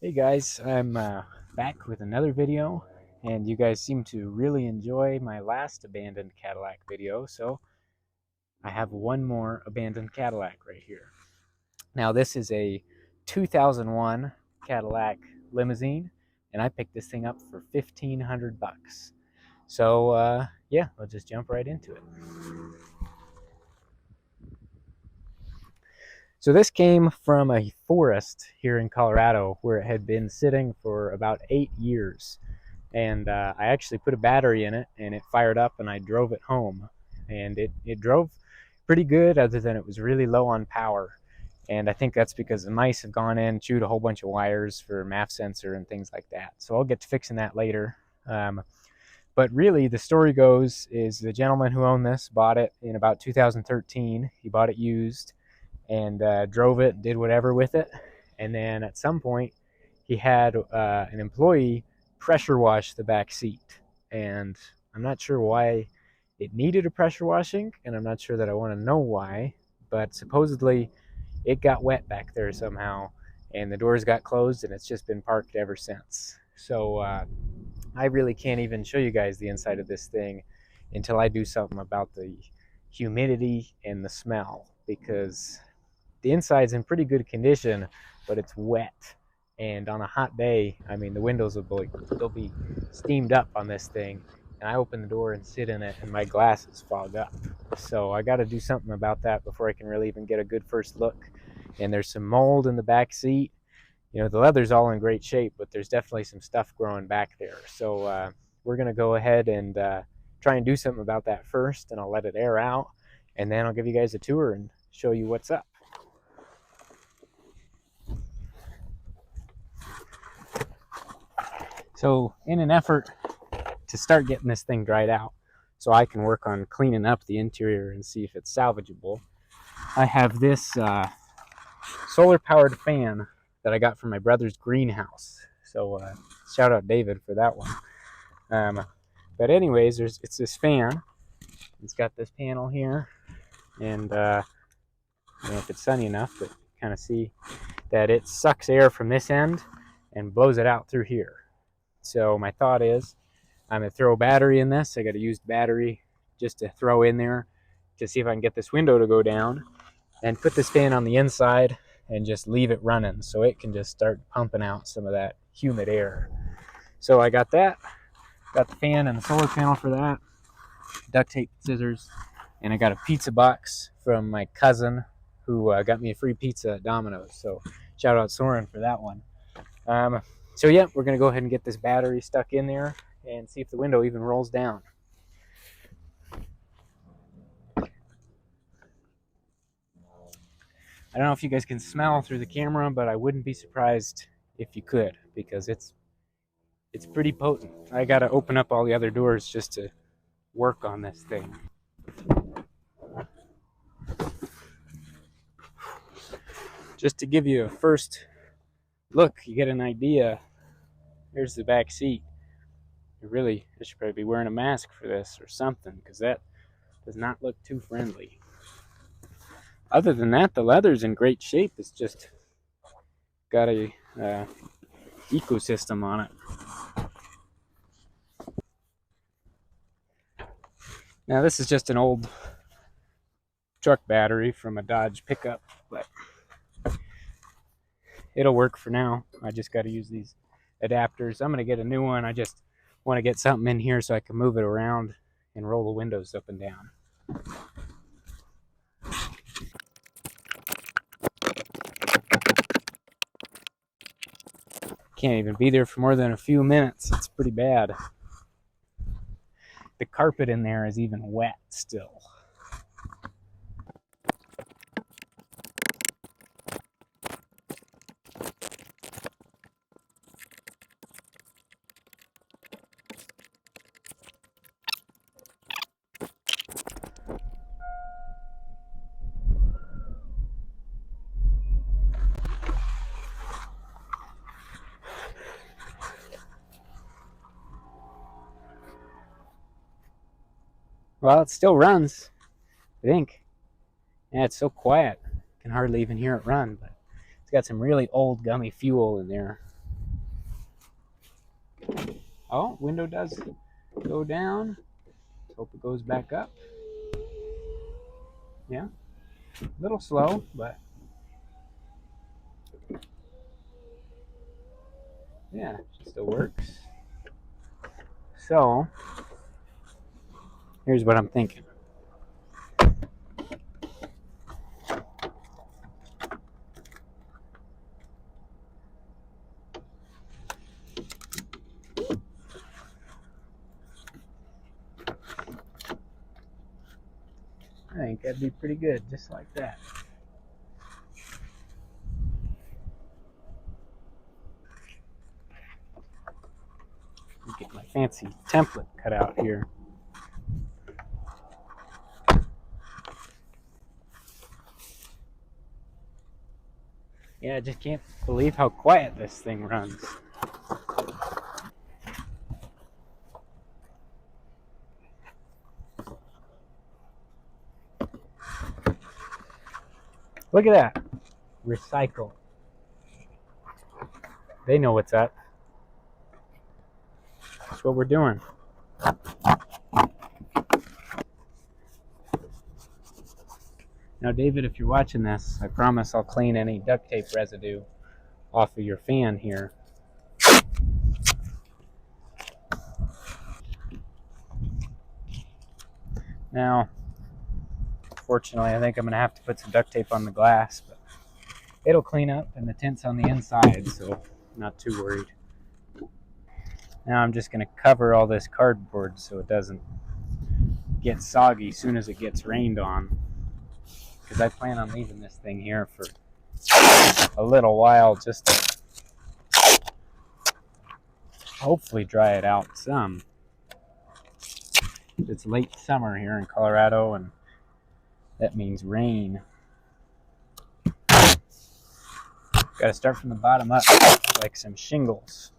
Hey guys, I'm back with another video, and you guys seem to really enjoy my last abandoned Cadillac video, so I have one more abandoned Cadillac right here. Now this is a 2001 Cadillac Limousine, and I picked this thing up for 1,500 bucks. So yeah, let's just jump right into it. So this came from a forest here in Colorado where it had been sitting for about 8 years. And I actually put a battery in it and it fired up and I drove it home. And it drove pretty good other than it was really low on power. And I think that's because the mice have gone in, chewed a whole bunch of wires for MAF sensor and things like that. So I'll get to fixing that later. But really, the story goes is the gentleman who owned this bought it in about 2013. He bought it used and drove it, did whatever with it. And then at some point, he had an employee pressure wash the back seat. And I'm not sure why it needed a pressure washing, and I'm not sure that I want to know why, but supposedly it got wet back there somehow, and the doors got closed, and it's just been parked ever since. So I really can't even show you guys the inside of this thing until I do something about the humidity and the smell, because the inside's in pretty good condition, but it's wet. And on a hot day, I mean, the windows they'll be steamed up on this thing. And I open the door and sit in it, and my glasses fog up. So I got to do something about that before I can really even get a good first look. And there's some mold in the back seat. You know, the leather's all in great shape, but there's definitely some stuff growing back there. So we're going to go ahead and try and do something about that first, and I'll let it air out. And then I'll give you guys a tour and show you what's up. So in an effort to start getting this thing dried out so I can work on cleaning up the interior and see if it's salvageable, I have this solar powered fan that I got from my brother's greenhouse. So shout out David for that one. But anyways, it's this fan. It's got this panel here, and I don't know if it's sunny enough, but kind of see that it sucks air from this end and blows it out through here. So my thought is I'm going to throw a battery in this. I got a used battery just to throw in there to see if I can get this window to go down, and put this fan on the inside and just leave it running so it can just start pumping out some of that humid air. So I got that. Got the fan and the solar panel for that. Duct tape, scissors, and I got a pizza box from my cousin who got me a free pizza at Domino's. So shout out Soren for that one. So yeah, we're going to go ahead and get this battery stuck in there and see if the window even rolls down. I don't know if you guys can smell through the camera, but I wouldn't be surprised if you could, because it's pretty potent. I got to open up all the other doors just to work on this thing. Just to give you a first look, you get an idea. Here's the back seat. I should probably be wearing a mask for this or something, because that does not look too friendly. Other than that, the leather's in great shape. It's just got a ecosystem on it. Now this is just an old truck battery from a Dodge pickup, but it'll work for now. I just got to use these adapters. I'm going to get a new one. I just want to get something in here so I can move it around and roll the windows up and down. Can't even be there for more than a few minutes. It's pretty bad. The carpet in there is even wet still. Well, it still runs, I think. Yeah, it's so quiet. I can hardly even hear it run, but it's got some really old gummy fuel in there. Oh, window does go down. Let's hope it goes back up. Yeah, a little slow, but yeah, it still works. So, here's what I'm thinking. I think that'd be pretty good, just like that. Get my fancy template cut out here. Yeah, I just can't believe how quiet this thing runs. Look at that. Recycle. They know what's up. That's what we're doing. Now, David, if you're watching this, I promise I'll clean any duct tape residue off of your fan here. Now, fortunately, I think I'm going to have to put some duct tape on the glass, but it'll clean up, and the tint's on the inside, so I'm not too worried. Now I'm just going to cover all this cardboard so it doesn't get soggy as soon as it gets rained on, because I plan on leaving this thing here for a little while just to hopefully dry it out some. It's late summer here in Colorado, and that means rain. Got to start from the bottom up, like some shingles.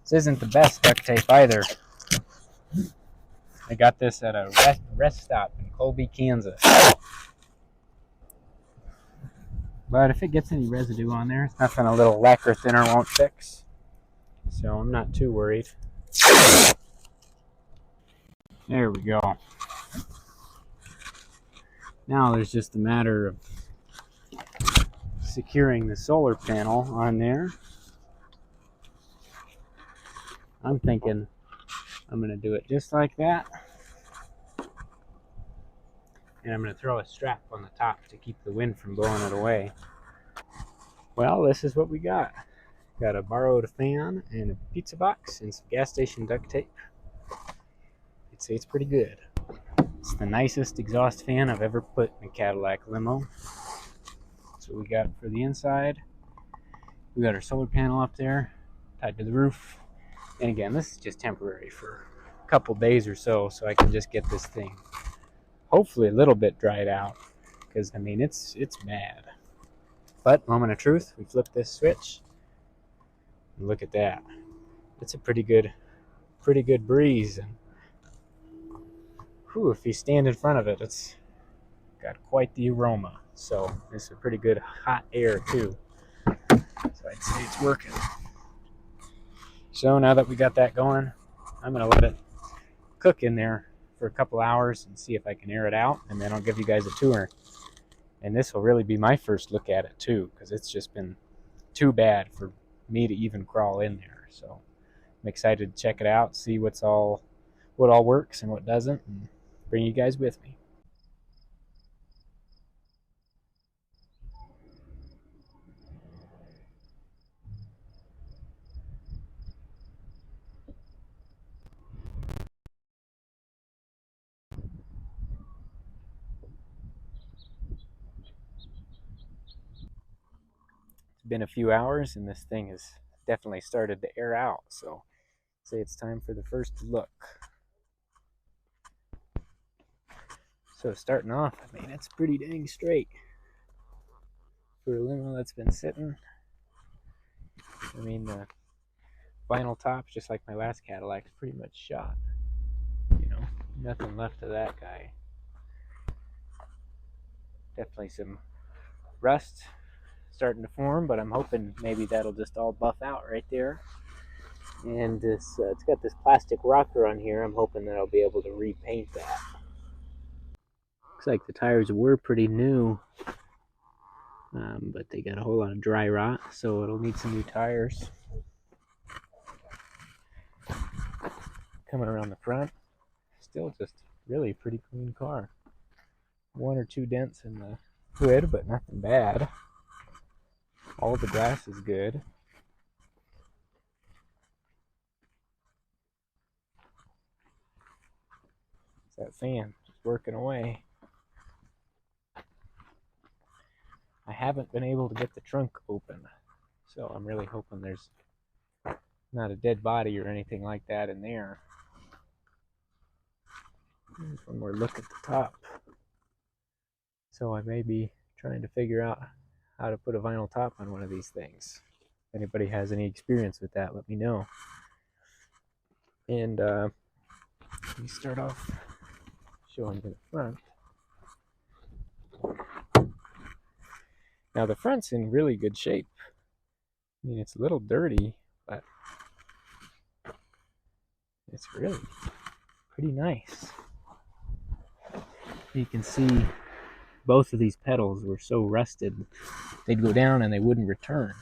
This isn't the best duct tape either. I got this at a rest stop in Colby, Kansas. But if it gets any residue on there, it's nothing a little lacquer thinner won't fix. So I'm not too worried. There we go. Now there's just a matter of securing the solar panel on there. I'm thinking I'm going to do it just like that. And I'm going to throw a strap on the top to keep the wind from blowing it away. Well, this is what we got. Got a borrowed fan and a pizza box and some gas station duct tape. I'd say it's pretty good. It's the nicest exhaust fan I've ever put in a Cadillac Limo. That's what we got for the inside. We got our solar panel up there, tied to the roof. And again, this is just temporary for a couple days or so I can just get this thing hopefully a little bit dried out, because I mean it's bad. But moment of truth, we flip this switch and look at that. It's a pretty good breeze, and whew, if you stand in front of it, it's got quite the aroma. So it's a pretty good hot air too. So I'd say it's working. So now that we got that going, I'm gonna let it cook in there for a couple hours and see if I can air it out, and then I'll give you guys a tour. And this will really be my first look at it too, because it's just been too bad for me to even crawl in there. So I'm excited to check it out, see what all works and what doesn't, and bring you guys with me. It's been a few hours, and this thing has definitely started to air out. So I'd say it's time for the first look. So starting off, I mean, it's pretty dang straight for a limo that's been sitting. I mean, the vinyl tops, just like my last Cadillac, is pretty much shot. Nothing left of that guy. Definitely some rust starting to form, but I'm hoping maybe that'll just all buff out right there. And this, it's got this plastic rocker on here. I'm hoping that I'll be able to repaint that. Looks like the tires were pretty new, but they got a whole lot of dry rot, so it'll need some new tires. Coming around the front, still just really pretty clean car. One or two dents in the hood, but nothing bad. All the glass is good. It's that fan just working away. I haven't been able to get the trunk open, so I'm really hoping there's not a dead body or anything like that in there. Here's one more look at the top. So I may be trying to figure out how to put a vinyl top on one of these things. If anybody has any experience with that, let me know. And let me start off showing you the front. Now the front's in really good shape. I mean, it's a little dirty, but it's really pretty nice. You can see both of these pedals were so rusted, they'd go down and they wouldn't return.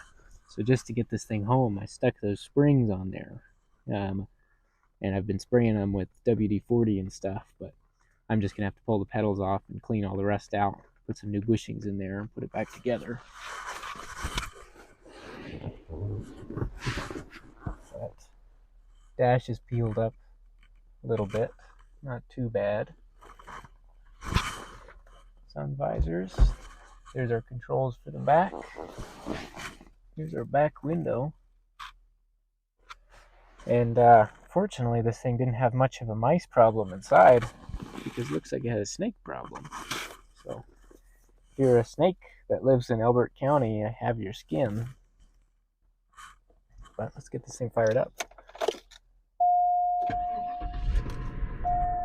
So just to get this thing home, I stuck those springs on there. And I've been spraying them with WD-40 and stuff, but I'm just going to have to pull the pedals off and clean all the rust out, put some new bushings in there, and put it back together. That dash is peeled up a little bit, not too bad. Sun visors. There's our controls for the back. Here's our back window. And fortunately, this thing didn't have much of a mice problem inside, because it looks like it had a snake problem. So if you're a snake that lives in Elbert County, I have your skin. But let's get this thing fired up.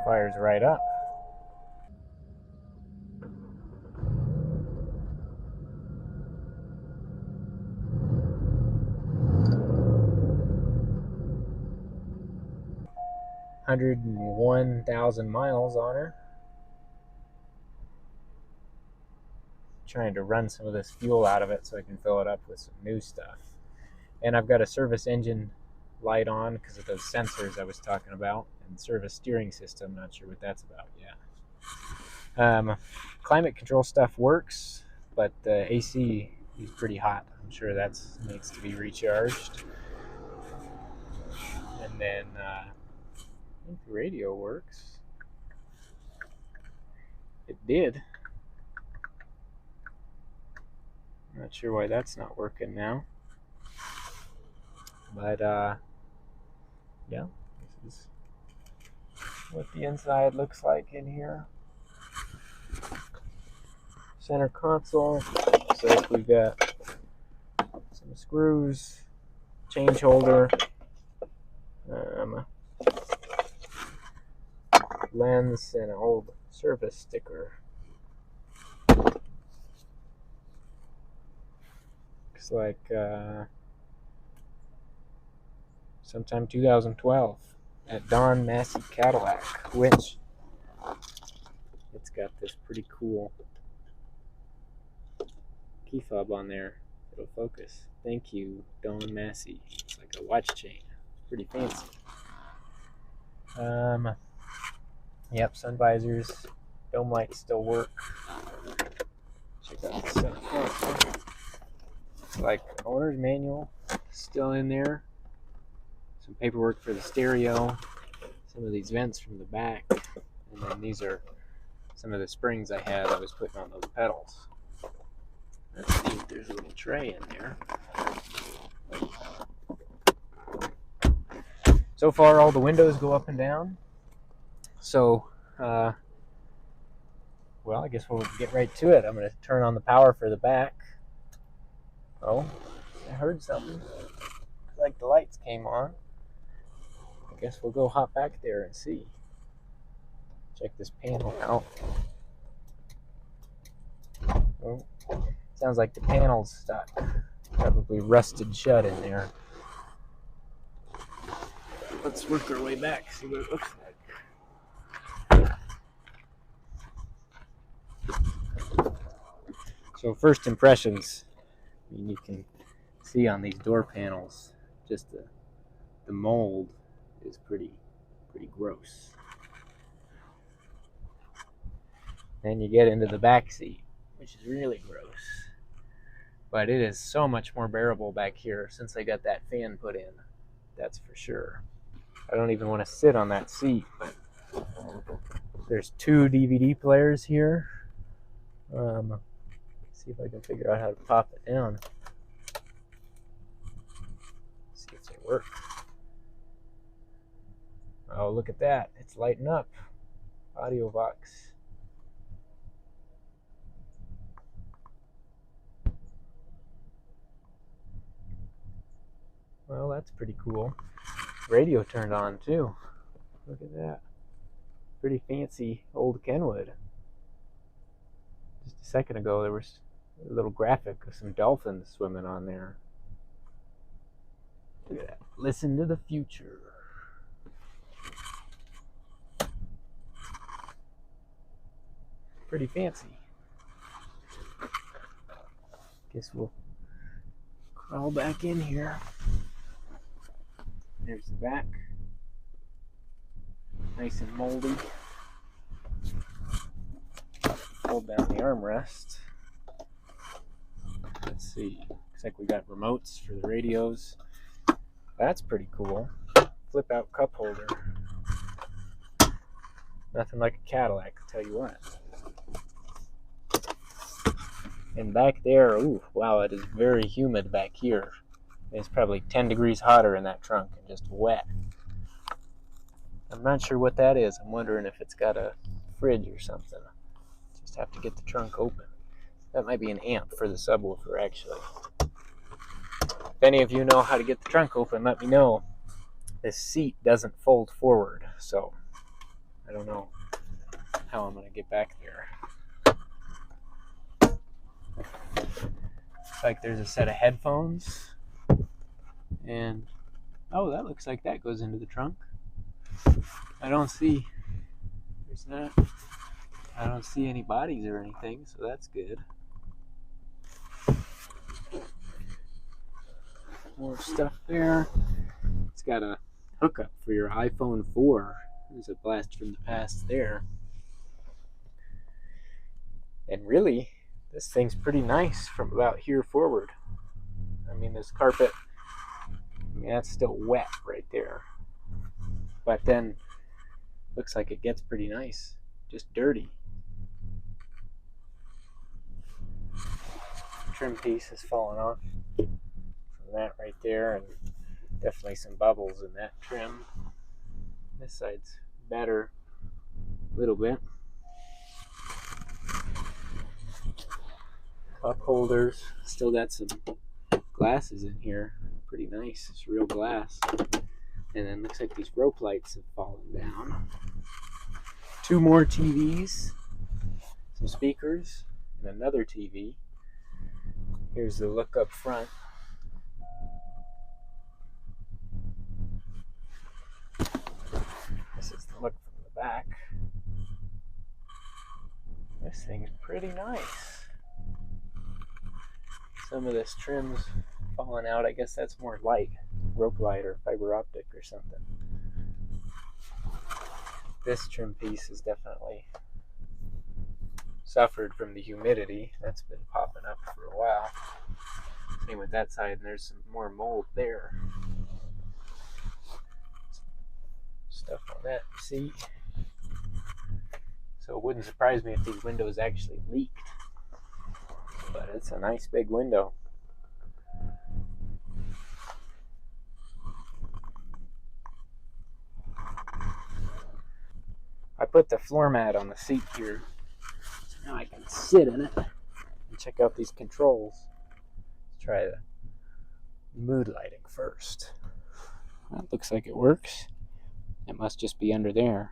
Fires right up. $101,000 miles on her. Trying to run some of this fuel out of it so I can fill it up with some new stuff. And I've got a service engine light on because of those sensors I was talking about, and service steering system. Not sure what that's about yet. Climate control stuff works, but the AC is pretty hot. I'm sure that needs to be recharged. And then I think the radio works. It did. Not sure why that's not working now. But yeah, this is what the inside looks like in here. Center console. So we've got some screws, change holder, lens, and an old service sticker. Looks like sometime 2012 at Don Massey Cadillac, which it's got this pretty cool key fob on there. It'll focus. Thank you, Don Massey. It's like a watch chain. Pretty fancy. Yep, sun visors. Dome lights still work. Check out the center console. Like owner's manual still in there. Some paperwork for the stereo. Some of these vents from the back. And then these are some of the springs I was putting on those pedals. Let's see if there's a little tray in there. So far, all the windows go up and down. So, well, I guess we'll get right to it. I'm going to turn on the power for the back. Oh, I heard something. like the lights came on. I guess we'll go hop back there and see. Check this panel out. Oh, sounds like the panel's stuck. Probably rusted shut in there. Let's work our way back, see what it looks like. So first impressions, I mean, you can see on these door panels, just the mold is pretty gross. Then you get into the back seat, which is really gross. But it is so much more bearable back here since they got that fan put in. That's for sure. I don't even want to sit on that seat, but there's 2 DVD players here. See if I can figure out how to pop it down. See if they work. Oh, look at that. It's lighting up. Audio box. Well, that's pretty cool. Radio turned on too. Look at that. Pretty fancy old Kenwood. Just a second ago there was a little graphic of some dolphins swimming on there. Look at that. Listen to the future. Pretty fancy. Guess we'll crawl back in here. There's the back. Nice and moldy. Hold down the armrest. Let's see. Looks like we got remotes for the radios. That's pretty cool. Flip out cup holder. Nothing like a Cadillac, I'll tell you what. And back there, ooh, wow, it is very humid back here. It's probably 10 degrees hotter in that trunk and just wet. I'm not sure what that is. I'm wondering if it's got a fridge or something. Just have to get the trunk open. That might be an amp for the subwoofer, actually. If any of you know how to get the trunk open, let me know. This seat doesn't fold forward, so I don't know how I'm going to get back there. Looks like there's a set of headphones. And, oh, that looks like that goes into the trunk. I don't see, there's that. I don't see any bodies or anything, so that's good. More stuff there. It's got a hookup for your iPhone 4. There's a blast from the past there. And really, this thing's pretty nice from about here forward. I mean, this carpet, that's still wet right there. But then, looks like it gets pretty nice. Just dirty. Trim piece has fallen off from that right there, and definitely some bubbles in that trim. This side's better a little bit. Cup holders, still got some glasses in here. Pretty nice, it's real glass. And then looks like these rope lights have fallen down. 2 more TVs, some speakers, and another TV. Here's the look up front. This is the look from the back. This thing's pretty nice. Some of this trim's falling out. I guess that's more light, rope light or fiber optic or something. This trim piece has definitely suffered from the humidity. That's been popping up for a while. Same with that side, and there's some more mold there. Stuff on that seat. So it wouldn't surprise me if these windows actually leaked. But it's a nice big window. I put the floor mat on the seat here, so now I can sit in it and check out these controls. Let's try to Mood lighting first. That looks like it works. It must just be under there.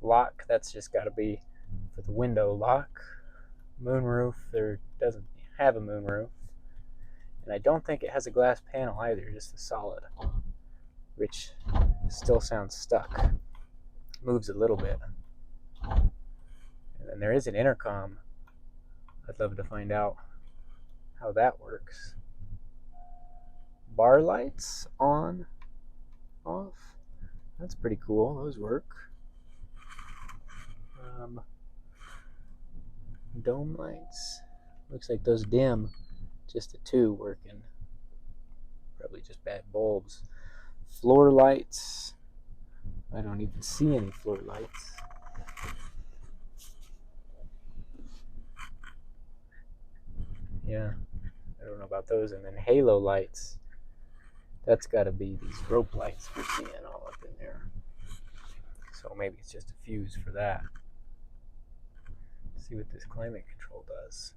Lock, that's just got to be for the window lock. Moonroof, there doesn't have a moonroof. And I don't think it has a glass panel either, just a solid, which still sounds stuck. Moves a little bit. And then there is an intercom. I'd love to find out how that works. Bar lights on, off. That's pretty cool. Those work. Dome lights. Looks like those dim. Just the two working. Probably just bad bulbs. Floor lights. I don't even see any floor lights. Yeah, I don't know about those. And then halo lights. That's got to be these rope lights we're seeing all up in there. So maybe it's just a fuse for that. Let's see what this climate control does.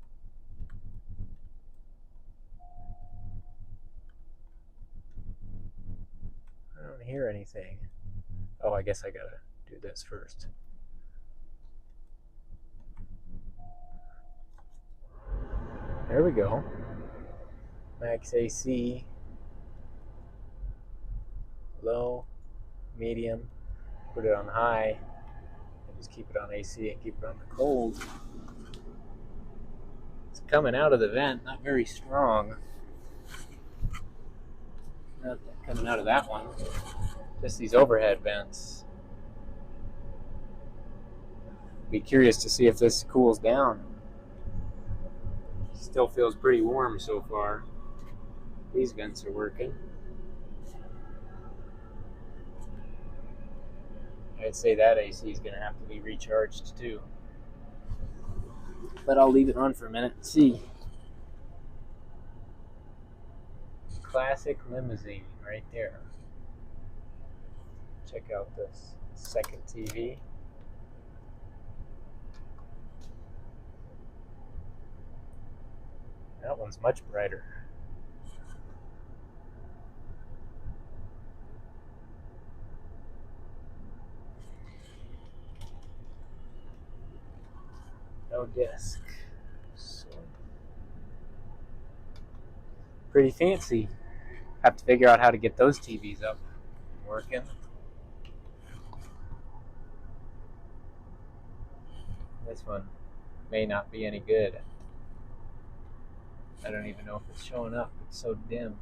I don't hear anything. Oh, I guess I gotta do this first. There we go. Max AC. Low, medium. Put it on high. And just keep it on AC and keep it on the cold. It's coming out of the vent, not very strong. Not coming out of that one. Just these overhead vents. Be curious to see if this cools down. Still feels pretty warm so far. These vents are working. I'd say that AC is going to have to be recharged too. But I'll leave it on for a minute and see. Classic Limousine right there. Check out this second TV. That one's much brighter. No disc. So pretty fancy. Have to figure out how to get those TVs up and working. This one may not be any good. I don't even know if it's showing up. It's so dim.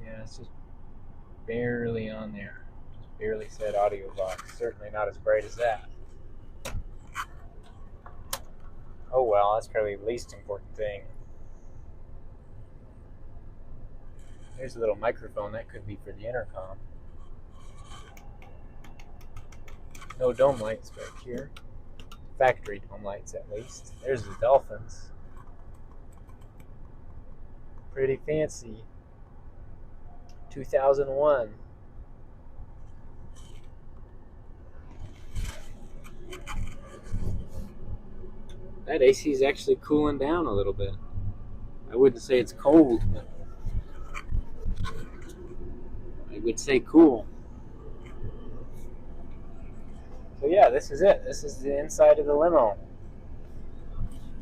Yeah, it's just barely on there. Just barely said audio box. Certainly not as bright as that. Oh well, that's probably the least important thing. There's a little microphone. That could be for the intercom. No dome lights back here. Factory dome lights at least. There's the dolphins. Pretty fancy. 2001. That AC is actually cooling down a little bit. I wouldn't say it's cold, but I would say cool. So yeah, this is it. This is the inside of the limo.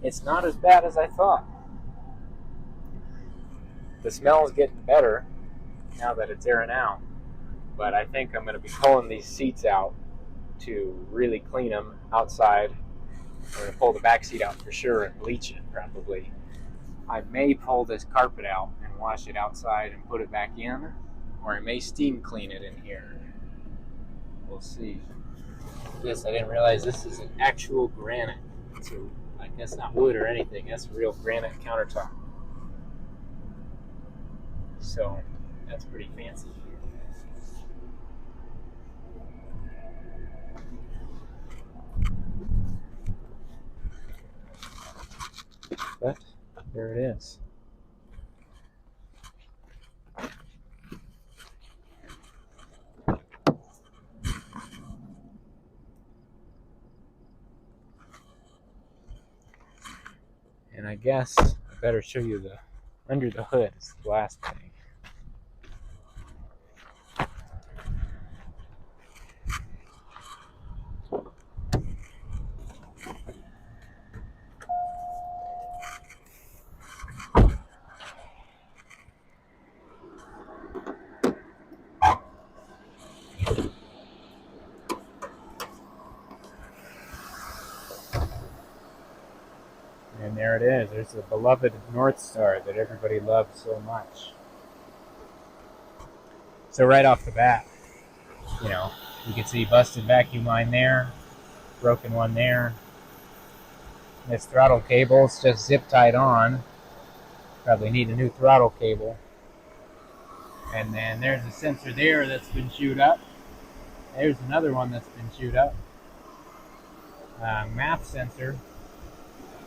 It's not as bad as I thought. The smell is getting better now that it's airing out. But I think I'm going to be pulling these seats out to really clean them outside. I'm going to pull the back seat out for sure and bleach it probably. I may pull this carpet out and wash it outside and put it back in, or I may steam clean it in here. We'll see. This, I didn't realize this is an actual granite. So I guess not wood or anything. That's a real granite countertop. So that's pretty fancy. But there it is. And I guess I better show you the under the hood is the last thing. And there it is. There's the beloved North Star that everybody loves so much. So right off the bat, you know, you can see busted vacuum line there, broken one there. This throttle cable's just zip tied on. Probably need a new throttle cable. And then there's a sensor there that's been chewed up. There's another one that's been chewed up. MAP sensor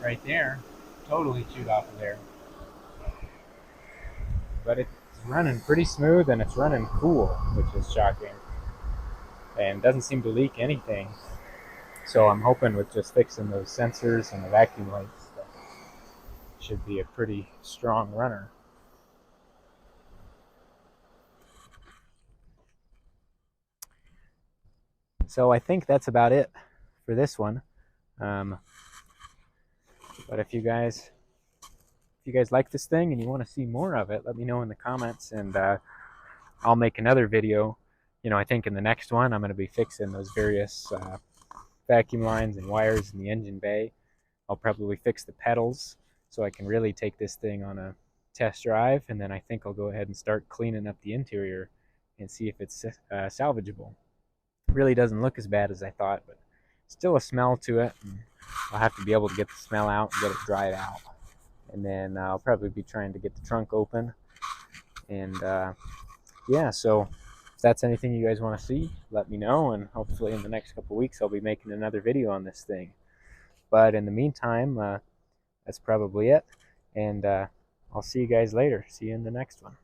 right there, totally chewed off of there. But it's running pretty smooth and it's running cool, which is shocking. And doesn't seem to leak anything. So I'm hoping with just fixing those sensors and the vacuum lights, that should be a pretty strong runner. So I think that's about it for this one. But if you guys like this thing and you want to see more of it, let me know in the comments, and I'll make another video. You know, I think in the next one I'm going to be fixing those various vacuum lines and wires in the engine bay. I'll probably fix the pedals so I can really take this thing on a test drive, and then I think I'll go ahead and start cleaning up the interior and see if it's salvageable. It really doesn't look as bad as I thought, but still a smell to it, and I'll have to be able to get the smell out and get it dried out. And then I'll probably be trying to get the trunk open. And yeah, so if that's anything you guys want to see, let me know, and hopefully in the next couple weeks I'll be making another video on this thing. But in the meantime, that's probably it, and I'll see you guys later. See you in the next one.